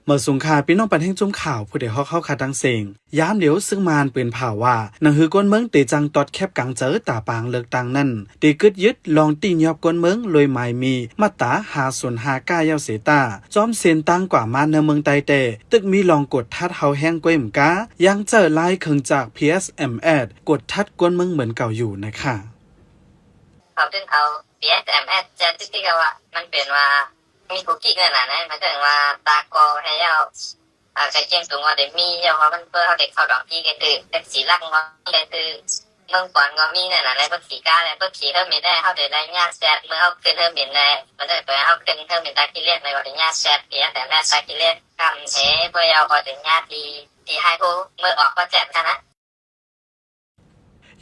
เมื่อสงขาพี่น้องปันแห่งจุ่มข่าวผู้ใดฮอกเข้าขาดังเสียงย้ำเหลียวซึ่งมานปืนเผาว่าหนังหือกวนเมืองตีจังตอดแคบกังเจอตาปางเลิกตังนั่นตีกึดยึดลองตียอบกวนเมืองลอยหมายมีมาตาหาส่วนหาก้าเย้าเสตาจอมเซนตังกว่ามาเนเมืองไตเตตึกมีลองกดทัดเฮาแห้งกวยมกายังเจอไล่เคิงจาก PSMS กดทัดกวนเมืองเหมือนเก่าอยู่นะคะเขาถึงเอา PSMS จะที่ว่ามันเป็นว่ามีคุกกี้นั่นน่ะนะมันถึงว่าตากอให้เย้าใช้เจียงสูงว่าเดี๋ยวมีเย้าว่ามันเพื่อเขาเด็กเขาดอกที่กันตื่นเป็นสีลักว่าเลยตื่นเมืองก่อนก็มีนั่นน่ะในเพิ่นสีกาในเพิ่นสีเพิ่มมีได้เขาเดี๋ยวได้ญาติแซดเมื่อเขาขึ้นเพิ่มเป็นได้มันจะเปิดเขาขึ้นเพิ่มเป็นตากิเลสในวันญาติแซดPSMSตากิเลสกำเเพื่อเย้าพอถึงญาติที่ให้ผู้เมื่อออกก็แจกกันนะ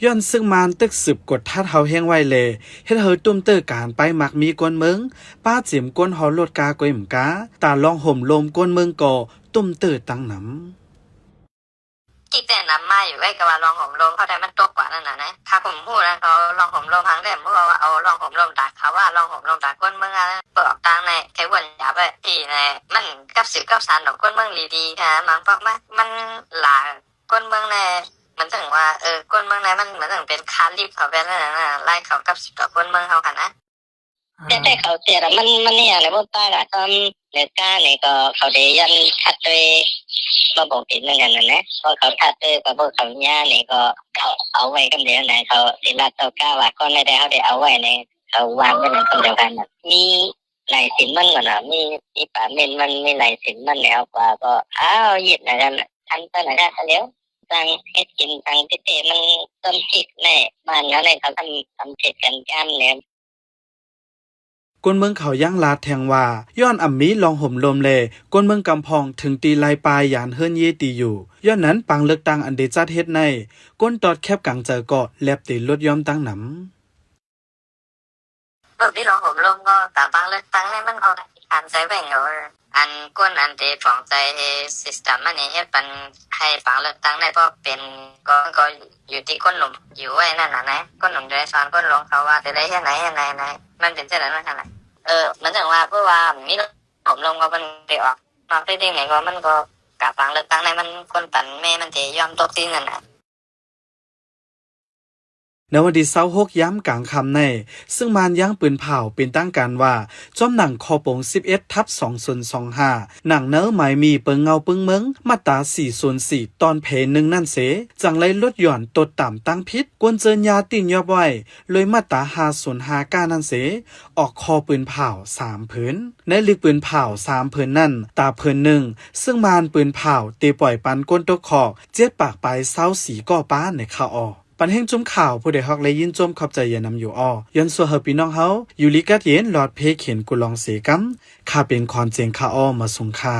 ย้อนซึ่งมานตึกสืบกดทัดเฮาแห้งไว้เลยเฮ็ดเฮาตุ้มเตอการไปมักมีกวนเมืองป้าจิ๋มกวนเฮาลดกากวยหมกาตาลองห่มลมกวนเมืองก่อตุ้มเตอตั้งหนำที่แต่นำมาอยู่ไว้กับว่าลองห่มลมเขาได้มันตกกว่านั่นน่ะนะถ้าผมพูดนะเขาลองห่มลมพังได้เพราะว่าเอาลองห่มลมดักเขาว่าลองห่มลมดักกวนเมืองนะเปิดออกตังในแค่วันหยาบที่ในมันกับสืบกับสารดอกกวนเมืองดีๆค่ะมันเพราะมันหลากวนเมืองในมันถึงว่าก้นเมืองไหนมันเหมือนถึงเป็นคาลิฟเขาเป็นอะไรนะไล่เขากับสิบต่อก้นเมืองเขาค่ะนะแต่เขาเสียแล้วมันนี่อย่างไรพวกป้าละตอนเนื้อก้าเนี่ยก็เขาเดียันทัดด้วยระบบติดนั่นกันนะเพราะเขาทัดด้วยกับพวกเขาหญ้าเนี่ยก็เขาเอาไว้กันเดียวไหนเขาศิลาตัวก้าว่าก็ไม่ได้เขาได้เอาไว้ในเขาวางไว้ในคนเดียวกันมีไหลสินมันก่อนนะมีป่าเมนมันมีไหลสินมันแล้วกว่าก็หยิบนะกันทันตัวไหนได้เลี้ยวตังเฮ็ดกินตังที่เตมันต้มผิดแน่บ้านแล้วเลยเขาทำผิดกันก้ามเนี่ยกวนเมืองเขาย่างลาดแทงว่าย้อนอ่ำมีลองห่มลมเลกวนเมืองกำพองถึงตีลายปลายยานเฮิรนเยตีอยู่ย้อนนั้นปังเลือกตั้งอันเดจัดเฮ็ดในก้นตอดแคบกังเจอก็แลบตีลดย้อมตั้งหนำแบบที่ลองห่มลมก็แต่ปังเลือกตั้งในมันเขาอ่านใจแบ่งเอาอันก้นอันเดฟองใจซิสเต็มมันนี่เฮ็ดปันให้ปังเลือกตั้งได้เพราะเป็นก็อยู่ที่ก้นหลุมอยู่ไว้นั่นน่ะนะก้นหลุมได้สอนก้นลงเขาว่าจะได้แค่ไหนมันเป็นเช่นนั้นนั่นแหละมันถึงว่าเพราะว่ามีผมลงก็มันได้ออกมาไปได้ไงก็มันก็กะปังเลือกตั้งได้มันก้นตันแม่มันจะยอมตกที่นั่นน่ะในวันที่26ย้ำกลางคำในซึ่งมานย่างปืนเผาเป็นตั้งการว่าจอมหนังคอปง11/2025หนังเนื้อหมายมีเปิงเงาปึ้งเมืองมาตรา4/4ตอนเพหนึ่งนั่นเสจังไรลดหย่อนตดต่ำตั้งพิษกวนเจินยาติ่นยอบไว้เลยมาตรา5/5ก้านั่นเสออกคอปืนเผา3ผืนในลึกปืนเผา3ผืนนั่นตาผืนหนึ่งซึ่งมานปืนเผาตีปล่อยปันก้นตกคอกเจ็ดปากไปเศร้าสีก่อป้าในข่าวออกปันแห่งจุ่มข่าวผู้ใดฮอกเลยยินจมขอบใจอย่านำอยู่ย้อนสัวเฮาพี่น้องเฮาอยู่ลิกัดเย็นหลอดเพเขียนกุลองเสกัมข้าเป็นคอนเจงข่ามาสุงค่า